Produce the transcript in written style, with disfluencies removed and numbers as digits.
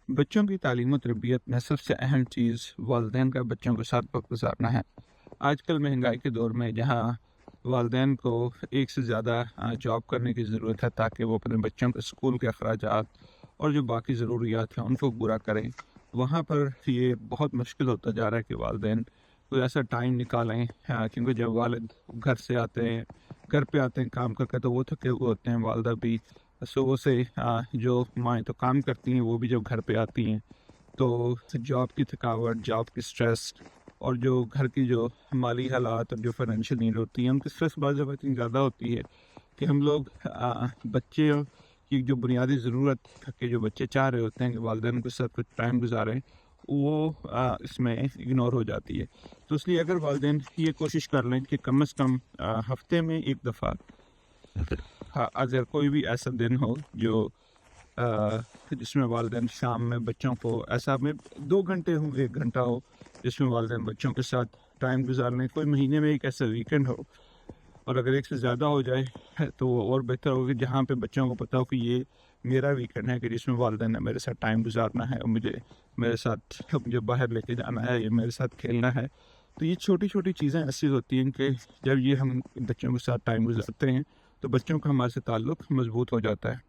बच्चों की तालीम और तरबियत में सबसे अहम चीज़ वालिदैन का बच्चों के साथ वक्त गुजारना है। आजकल महंगाई के दौर में जहाँ वालिदैन को एक से ज़्यादा जॉब करने की ज़रूरत है ताकि वो अपने बच्चों के स्कूल के अखराजात और जो बाकी ज़रूरियात हैं उनको पूरा करें, वहाँ पर ये बहुत मुश्किल होता जा रहा है कि वालिदैन कोई ऐसा टाइम निकालें। क्योंकि जब वालिद घर से आते हैं, घर पे आते हैं काम करके, तो वो थके हुए होते हैं। वालदा भी सुबह से जो माएँ तो काम करती हैं, वो भी जब घर पे आती हैं तो जॉब की थकावट, जॉब की स्ट्रेस और जो घर की जो माली हालात और जो फाइनेंशियल नीड होती है, उनकी स्ट्रेस बहुत ज़्यादा इतनी ज़्यादा होती है कि हम लोग बच्चे की जो बुनियादी ज़रूरत के जो बच्चे चाह रहे होते हैं कि वालिदैन के साथ कुछ टाइम गुजारें, वो इसमें इग्नोर हो जाती है। तो इसलिए अगर वालिदैन ये कोशिश कर लें कि कम से कम हफ़्ते में 1 दफ़ा, हाँ, अगर कोई भी ऐसा दिन हो जो जिसमें वालिदैन शाम में बच्चों को ऐसा में 2 घंटे हो, 1 घंटा हो, जिसमें वालिदैन बच्चों के साथ टाइम गुज़ार लें। कोई महीने में एक ऐसा वीकेंड हो, और अगर एक से ज़्यादा हो जाए तो वो और बेहतर होगा कि जहाँ पे बच्चों को पता हो कि ये मेरा वीकेंड है, कि जिसमें वालिदैन ने मेरे साथ टाइम गुज़ारना है और मुझे बाहर लेके जाना है या मेरे साथ खेलना है। तो ये छोटी-छोटी चीज़ें ऐसी होती हैं कि जब ये हम बच्चों के साथ टाइम गुज़ारते हैं, तो बच्चों का हमारे से ताल्लुक़ मज़बूत हो जाता है।